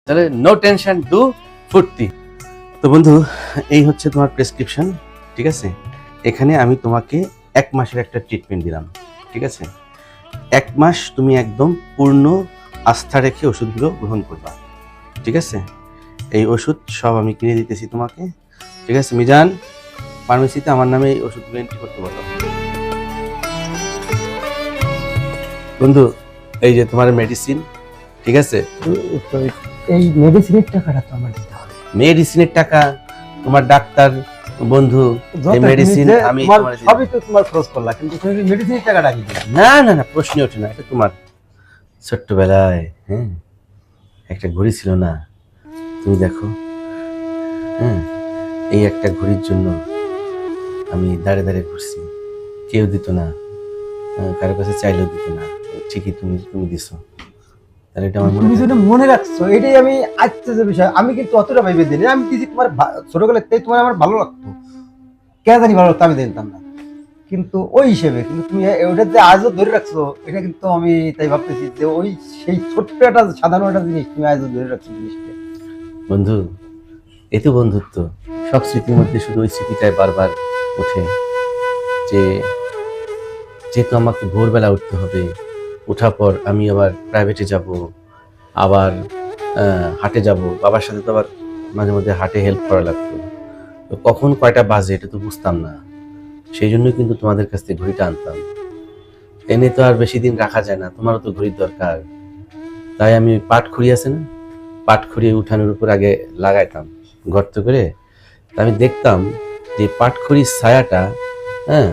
তাহলে no tension do ফুর্তি। তো বন্ধু, এই হচ্ছে তোমার প্রেসক্রিপশন, ঠিক আছে? এখানে আমি তোমাকে 1 মাসের একটা ট্রিটমেন্ট দিলাম, ঠিক আছে? 1 মাস তুমি একদম পূর্ণ আস্থা রেখে ওষুধগুলো গ্রহণ করবা, ঠিক আছে? এই ওষুধ সব আমি কিনে দিতেছি তোমাকে, ঠিক আছে? মিজান, ফার্মেসিতে আমার নামে এই ওষুধগুলো এন্ট্রি করতে বলো। বন্ধু, এই যে তোমার মেডিসিন, ঠিক আছে? এই মেডিসিনের টাকাটা তো আমার দিতে হবে। মেডিসিনের টাকা তোমার ডাক্তার বন্ধু, এই মেডিসিন আমি তোমার সবই তো তোমার খরচ করলা, কিন্তু তুমি মেডিসিনের টাকাটা কি দিলা? না না না, প্রশ্ন ওঠে না। এটা তোমার ছোট্টবেলায় একটা ঘড়ি ছিল না, তুমি দেখো, এই একটা ঘড়ির জন্য আমি দাঁড়ে দাঁড়ে ঘুরছি, কেউ দিত না, কারো কাছে চাইলেও দিত না, ঠিকই তুমি দিছো। তাহলে এটা আমার তুমি যেটা মনে রাখছো, এটাই আমি আশ্চর্য বিষয়। আমি কিন্তু অতটা ভাইবে দিই, আমি দিছি তোমার ছোটবেলাতেই তোমার আমার ভালো লাগতো, কে জানি ভালো লাগতো, আমি জানতাম না, কিন্তু ওই হিসেবে কিন্তু তুমি ওটা যে আজও ধরে রাখছো, এটা কিন্তু আমি তাই ভাবতেছি যে ওই সেই ছোট্ট একটা সাধারণ একটা জিনিস তুমি আজও ধরে রাখছো জিনিসটা। বন্ধু, এ তো বন্ধুত্ব। সব স্মৃতির মধ্যে শুধু ওই স্মৃতিটাই বারবার ওঠে, যে যেহেতু আমাকে ভোরবেলা উঠতে হবে, ওঠার পর আমি আবার প্রাইভেটে যাব, আবার হাটে যাব, বাবার সাথে তো আবার মাঝে মধ্যে হাটে হেল্প করা লাগতো। তো কখন কয়টা বাজে এটা তো বুঝতাম না, সেই জন্যই কিন্তু তোমাদের কাছ থেকে ঘড়িটা আনতাম। এনে তো আর বেশি দিন রাখা যায় না, তোমারও তো ঘড়ির দরকার। তাই আমি পাটখড়ি আছে না, পাটখড়ি উঠানের উপর আগে লাগাইতাম গর্ত করে। আমি দেখতাম যে পাটখড়ির ছায়াটা হ্যাঁ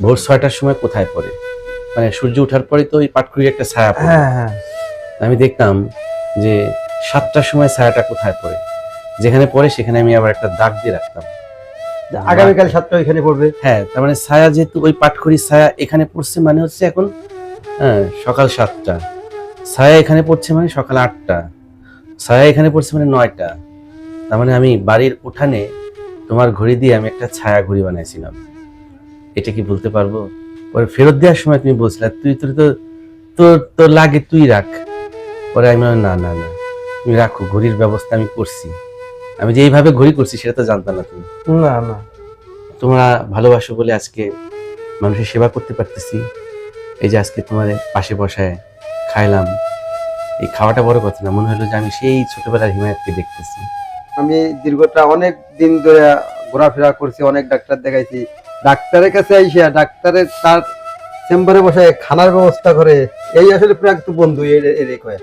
ভোর 6টার সময় কোথায় পড়ে, মানে সূর্য ওঠার পরে তো ওই পাটখড়ির একটা ছায়া পড়ে। আমি দেখতাম যে 7টার সময় ছায়াটা কোথায় পড়ে, যেখানে পড়ে সেখানে আমি আবার একটা দাগ দিয়ে রাখতাম, আগামীকাল 7টা এখানে পড়বে। হ্যাঁ, তার মানে ছায়া যেহেতু ওই পাটখড়ির ছায়া এখানে পড়ছে, মানে হচ্ছে এখন সকাল 7টা, ছায়া এখানে পড়ছে মানে সকাল 8টা, ছায়া এখানে পড়ছে মানে 9টা। তার মানে আমি বাড়ির উঠানে তোমার ঘড়ি দিয়ে আমি একটা ছায়া ঘড়ি বানাইছিলাম। এটা কি বলতে পারবো? পরে ফেরত দেওয়ার সময় তুমি বলছিলে তুই তোর তো তোর তোর লাগে তুই রাখ। পরে আমি বললাম, না না না, তুমি রাখো, ঘড়ির ব্যবস্থা আমি করছি। আমি যে এইভাবে ঘড়ি করছি সেটা তো জানতাম না তুমি। না না, তোমরা ভালোবাসো বলে আজকে মানুষের সেবা করতে পারতেছি। এই যে আজকে তোমার পাশে বসায় খাইলাম, এই খাওয়াটা বড় কথা না, মনে হলো যে আমি সেই ছোটবেলার হিমায়তকে দেখতেছি। আমি দীর্ঘটা অনেক দিন ধরে ঘোরাফেরা করছি, অনেক ডাক্তার দেখাইছি, ডাক্তারের কাছে আইসা ডাক্তারের তার চেম্বারে বসে খানার ব্যবস্থা করে, এই আসলে পুরো একটু বন্ধু এর কয়ে।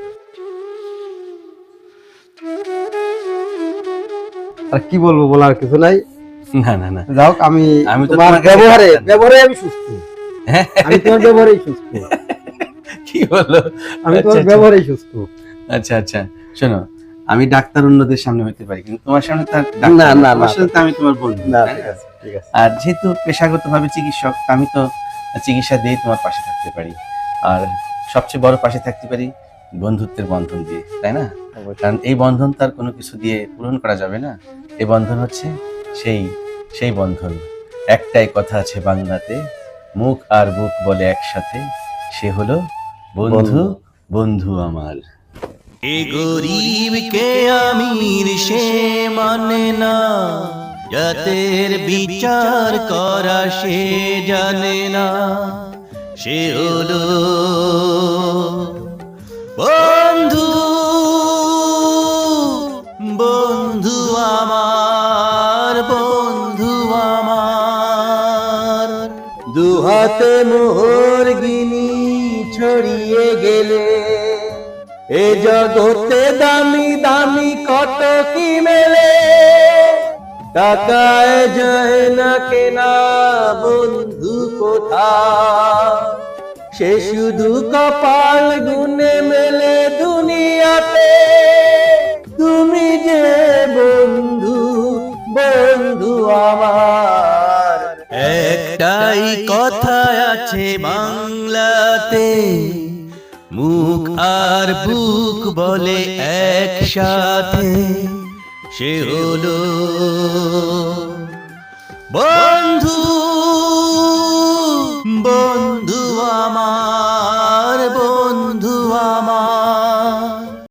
আর কি বলবো, বলার কিছু নাই। না না না, যাও, আমি তো তোমার ব্যবহারে আমি সুস্থ, আমি তোমার ব্যবহারেই সুস্থ। কি বলো? আমি তোমার ব্যবহারেই সুস্থ। আচ্ছা আচ্ছা, শোনো, আমি ডাক্তার অন্যদের সামনে হইতে পারি, কিন্তু তোমার সামনে তার না না না, আমি তোমার বন্ধু। না, ঠিক আছে ঠিক আছে। আর যেহেতু পেশাগতভাবে চিকিৎসক, আমি তো চিকিৎসা দিয়ে তোমার পাশে থাকতে পারি, আর সবচেয়ে বড় পাশে থাকতে পারি বন্ধুত্বের বন্ধন দিয়ে, তাই না? কারণ এই বন্ধন তার কোনো কিছু দিয়ে পূরণ করা যাবে না। এই বন্ধন হচ্ছে সেই সেই বন্ধন। একটাই কথা আছে বাংলাতে, মুখ আর বুক বলে একসাথে, সে হলো বন্ধু, বন্ধু আমার। এ গরিবকে আমির সে মানে না, জাতের বিচার করা সে জানে না, সে হলো বন্ধু, বন্ধু আমার, বন্ধু আমার। দুহাতে মোহর গিনি ছড়িয়ে গেলে এ জগতে দামি দামি কত কি মেলে, টাকায় যায় না কেনা বন্ধু কোথা, সে শুধু কপাল গুনে মেলে দুনিয়াতে। তুমি যে বন্ধু, বন্ধু আমার। একটাই কথা আছে বাংলাতে, মুখ আর বুক বলে একসাথে, সে হলো বন্ধু।